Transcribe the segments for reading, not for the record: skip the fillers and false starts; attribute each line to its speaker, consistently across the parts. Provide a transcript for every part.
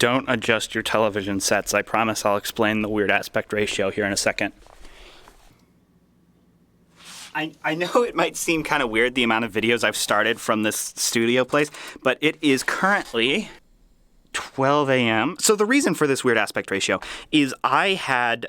Speaker 1: don't adjust your television sets. I promise I'll explain the weird aspect ratio here in a second. I know it might seem kind of weird, the amount of videos I've started from this studio place, but it is currently 12 a.m. So the reason for this weird aspect ratio is I had,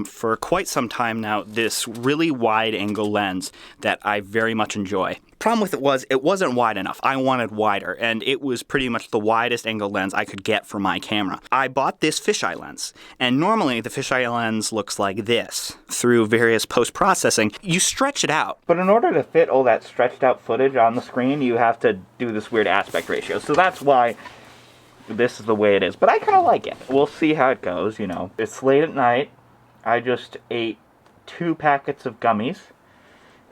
Speaker 1: for quite some time now, this really wide angle lens that I very much enjoy. Problem with it wasn't wide enough. I wanted wider, and it was pretty much the widest angle lens I could get for my camera. I bought this fisheye lens, and normally the fisheye lens looks like this. Through various post-processing, you stretch it out. But in order to fit all that stretched out footage on the screen, you have to do this weird aspect ratio. So that's why this is the way it is. But I kind of like it. We'll see how it goes, you know. It's late at night. I just ate 2 packets of gummies.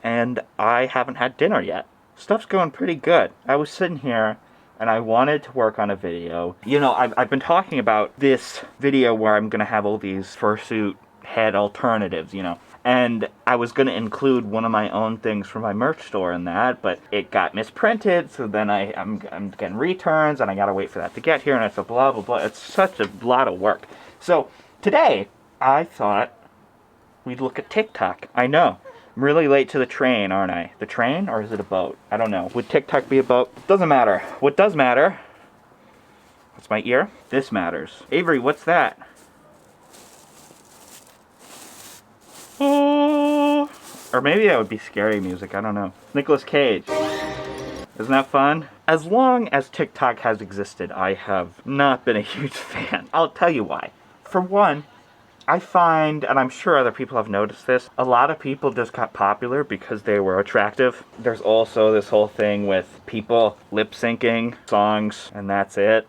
Speaker 1: And I haven't had dinner yet. Stuff's going pretty good. I was sitting here and I wanted to work on a video. You know, I've been talking about this video where I'm going to have all these fursuit head alternatives, you know. And I was going to include one of my own things from my merch store in that, but it got misprinted, so then I'm getting returns, and I gotta wait for that to get here, and it's a blah, blah, blah. It's such a lot of work. So today, I thought we'd look at TikTok. I know. I'm really late to the train, aren't I? The train, or is it a boat? I don't know. Would TikTok be a boat? Doesn't matter. What does matter? What's my ear? This matters. Avery, what's that? Oh. Or maybe that would be scary music, I don't know. Nicolas Cage. Isn't that fun? As long as TikTok has existed, I have not been a huge fan. I'll tell you why. For one, I find, and I'm sure other people have noticed this, a lot of people just got popular because they were attractive. There's also this whole thing with people lip syncing songs, and that's it.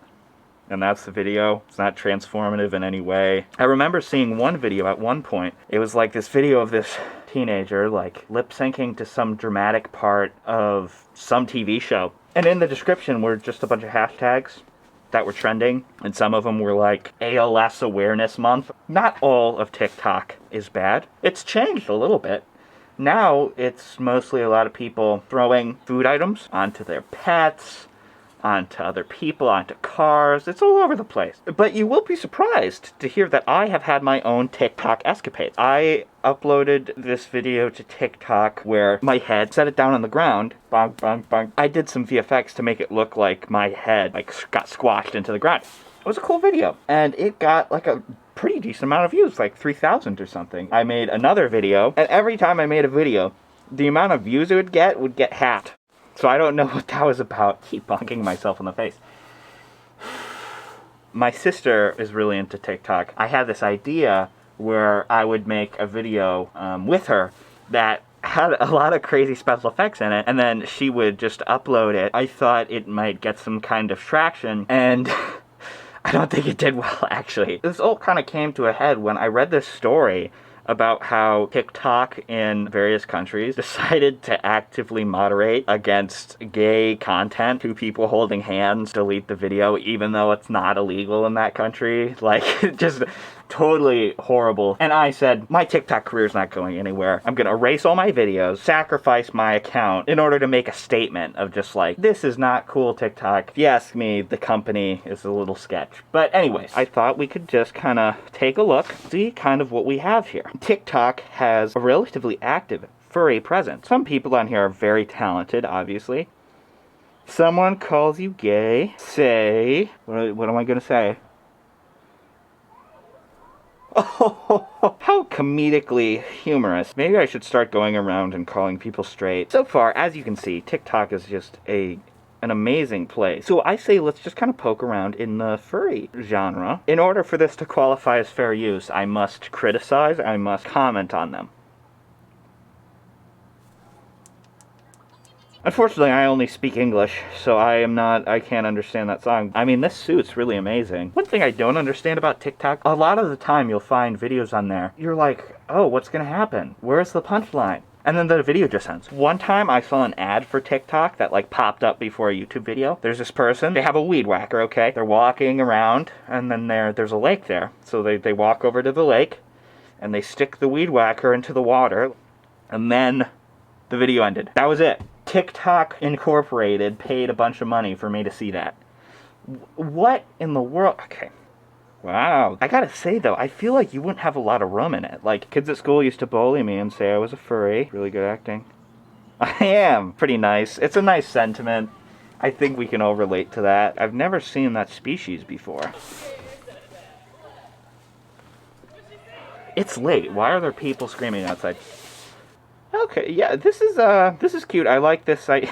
Speaker 1: And that's the video. It's not transformative in any way. I remember seeing one video at one point. It was like this video of this teenager, like, lip syncing to some dramatic part of some TV show. And in the description were just a bunch of hashtags that were trending, and some of them were like ALS Awareness Month. Not all of TikTok is bad. It's changed a little bit. Now it's mostly a lot of people throwing food items onto their pets, onto other people, onto cars. It's all over the place. But you will be surprised to hear that I have had my own TikTok escapades. I uploaded this video to TikTok where my head, set it down on the ground, bong, bong, bong. I did some VFX to make it look like my head got squashed into the ground. It was a cool video. And it got like a pretty decent amount of views, like 3,000 or something. I made another video, and every time I made a video, the amount of views it would get halved. So I don't know what that was about. Keep bonking myself in the face. My sister is really into TikTok. I had this idea where I would make a video with her that had a lot of crazy special effects in it, and then she would just upload it. I thought it might get some kind of traction, and I don't think it did well, actually. This all kind of came to a head when I read this story about how TikTok in various countries decided to actively moderate against gay content. 2 people holding hands delete the video even though it's not illegal in that country. Like, just totally horrible. And I said, my TikTok career's not going anywhere. I'm gonna erase all my videos, sacrifice my account in order to make a statement of just like, this is not cool, TikTok. If you ask me, the company is a little sketch. But anyways, I thought we could just kind of take a look, see kind of what we have here. TikTok has a relatively active furry presence. Some people on here are very talented, obviously. Someone calls you gay, say, what am I gonna say? Oh, how comedically humorous. Maybe I should start going around and calling people straight. So far, as you can see, TikTok is just an amazing place. So I say let's just kind of poke around in the furry genre. In order for this to qualify as fair use, I must criticize, I must comment on them. Unfortunately, I only speak English, so I can't understand that song. I mean, this suit's really amazing. One thing I don't understand about TikTok, a lot of the time you'll find videos on there, you're like, oh, what's gonna happen? Where's the punchline? And then the video just ends. One time I saw an ad for TikTok that like popped up before a YouTube video. There's this person, they have a weed whacker, okay? They're walking around, and then there's a lake there. So they walk over to the lake, and they stick the weed whacker into the water, and then the video ended. That was it. TikTok Incorporated paid a bunch of money for me to see that. What in the world? Okay, Wow. I gotta say, though, I feel like you wouldn't have a lot of room in it. Like, kids at school used to bully me and say I was a furry. Really good acting. I am. Pretty nice. It's a nice sentiment. I think we can all relate to that. I've never seen that species before. It's late. Why are there people screaming outside? Okay, yeah, this is cute. I like this site.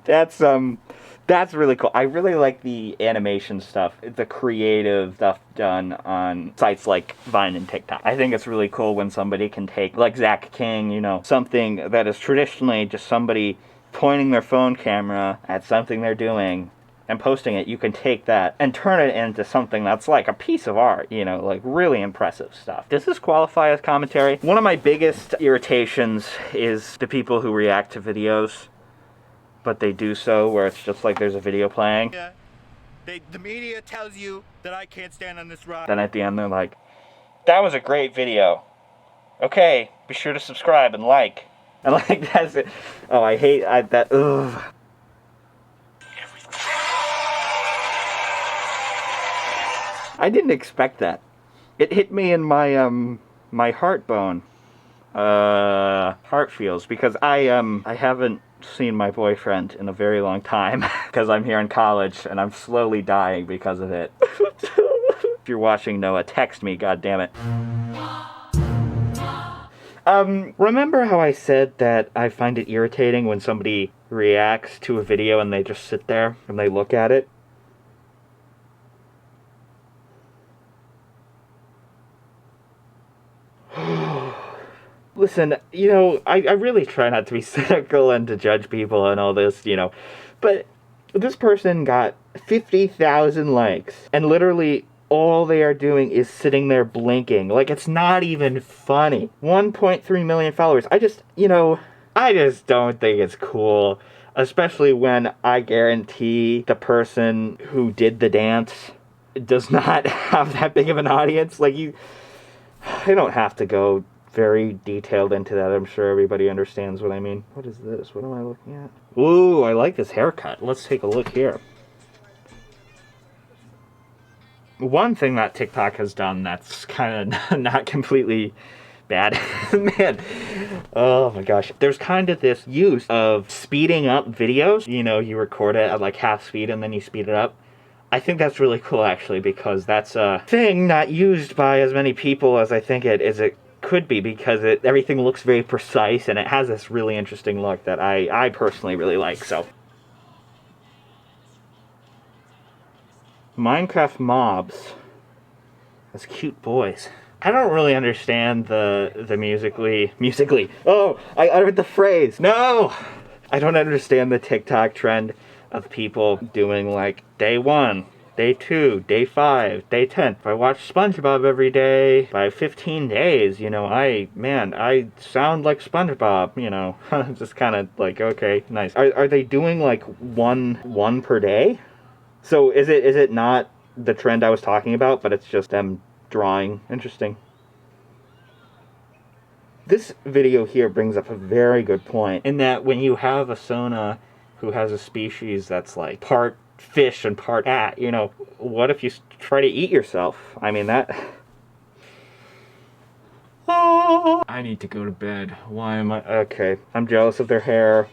Speaker 1: That's really cool. I really like the animation stuff, the creative stuff done on sites like Vine and TikTok. I think it's really cool when somebody can take, like Zach King, you know, something that is traditionally just somebody pointing their phone camera at something they're doing and posting it. You can take that and turn it into something that's like a piece of art, you know, like really impressive stuff. Does this qualify as commentary? One of my biggest irritations is the people who react to videos, but they do so where it's just like there's a video playing.
Speaker 2: Yeah. The media tells you that I can't stand on this ride.
Speaker 1: Then at the end they're like, that was a great video. Okay, be sure to subscribe and like. And like, that's it. Oh, I hate that. Ugh. I didn't expect that. It hit me in my my heart bone. Heart feels, because I haven't seen my boyfriend in a very long time because I'm here in college and I'm slowly dying because of it. If you're watching, Noah, text me, goddammit. Remember how I said that I find it irritating when somebody reacts to a video and they just sit there and they look at it? Listen, you know, I really try not to be cynical and to judge people and all this, you know, but this person got 50,000 likes, and literally all they are doing is sitting there blinking. Like, it's not even funny. 1.3 million followers. I just don't think it's cool, especially when I guarantee the person who did the dance does not have that big of an audience. Like, you don't have to go very detailed into that. I'm sure everybody understands what I mean. What is this? What am I looking at? Ooh, I like this haircut. Let's take a look here. One thing that TikTok has done that's kind of not completely bad, man, oh my gosh. There's kind of this use of speeding up videos. You know, you record it at like half speed and then you speed it up. I think that's really cool, actually, because that's a thing not used by as many people as I think it could be, because everything looks very precise and it has this really interesting look that I personally really like. So Minecraft mobs as cute boys. I don't really understand the musically. Oh, I uttered the phrase. No! I don't understand the TikTok trend of people doing like day 1, day 2, day 5, day 10. If I watch SpongeBob every day, by 15 days, you know, I sound like SpongeBob, you know. Just kind of like, okay, nice. Are they doing like one per day? So is it not the trend I was talking about, but it's just them drawing? Interesting. This video here brings up a very good point, in that when you have a Sona who has a species that's like part fish and part cat, you know, what if you try to eat yourself? I mean, that... Oh, I need to go to bed. Why am I... Okay, I'm jealous of their hair.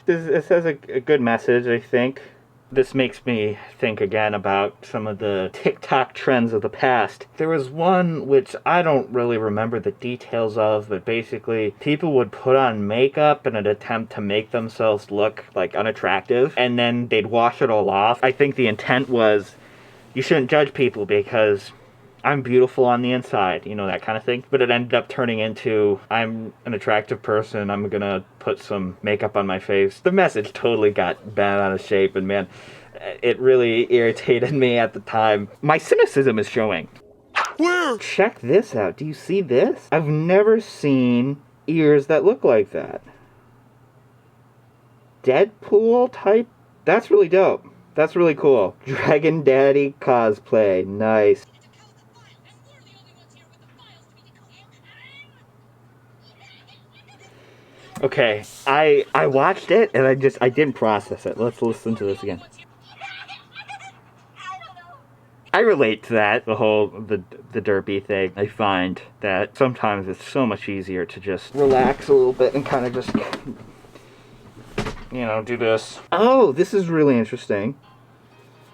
Speaker 1: This has a good message, I think. This makes me think again about some of the TikTok trends of the past. There was one which I don't really remember the details of, but basically people would put on makeup in an attempt to make themselves look like unattractive, and then they'd wash it all off. I think the intent was, you shouldn't judge people because I'm beautiful on the inside, you know, that kind of thing. But it ended up turning into, I'm an attractive person, I'm gonna put some makeup on my face. The message totally got bent out of shape, and man, it really irritated me at the time. My cynicism is showing.
Speaker 2: Where?
Speaker 1: Check this out. Do you see this? I've never seen ears that look like that. Deadpool type? That's really dope. That's really cool. Dragon Daddy cosplay. Nice. Okay, I watched it and I didn't process it. Let's listen to this again. I relate to that, the whole, the derpy thing. I find that sometimes it's so much easier to just relax a little bit and kind of just, you know, do this. Oh, this is really interesting.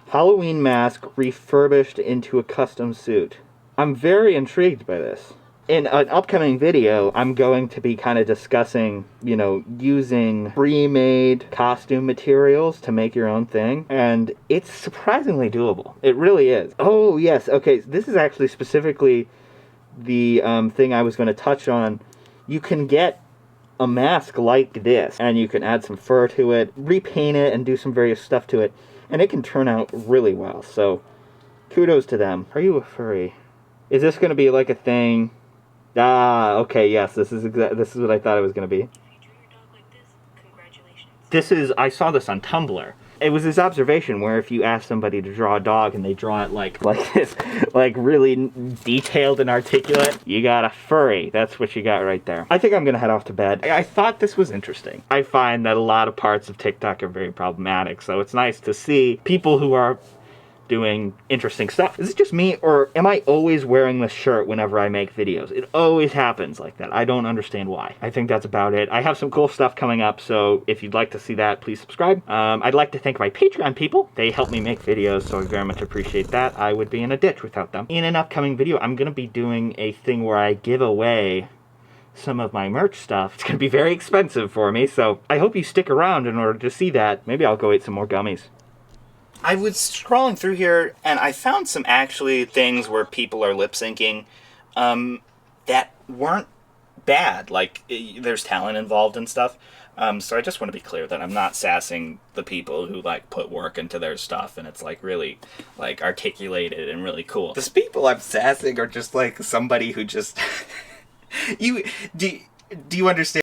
Speaker 1: Halloween mask refurbished into a custom suit. I'm very intrigued by this. In an upcoming video, I'm going to be kind of discussing, you know, using pre-made costume materials to make your own thing. And it's surprisingly doable. It really is. Oh, yes. Okay, this is actually specifically the thing I was going to touch on. You can get a mask like this, and you can add some fur to it, repaint it, and do some various stuff to it. And it can turn out really well. So, kudos to them. Are you a furry? Is this going to be like a thing? Ah, okay, yes, this is what I thought it was going to be. This is, I saw this on Tumblr. It was this observation where if you ask somebody to draw a dog and they draw it like this, like really detailed and articulate, you got a furry. That's what you got right there. I think I'm going to head off to bed. I thought this was interesting. I find that a lot of parts of TikTok are very problematic, so it's nice to see people who are doing interesting stuff. Is it just me, or am I always wearing this shirt whenever I make videos? It always happens like that. I don't understand why. I think that's about it. I have some cool stuff coming up, so if you'd like to see that, please subscribe. I'd like to thank my Patreon people. They help me make videos, so I very much appreciate that. I would be in a ditch without them. In an upcoming video, I'm going to be doing a thing where I give away some of my merch stuff. It's going to be very expensive for me, so I hope you stick around in order to see that. Maybe I'll go eat some more gummies. I was scrolling through here, and I found some actually things where people are lip-syncing that weren't bad. Like, there's talent involved and stuff. So I just want to be clear that I'm not sassing the people who, like, put work into their stuff, and it's, like, really, like, articulated and really cool. The people I'm sassing are just, like, somebody who just... Do you understand?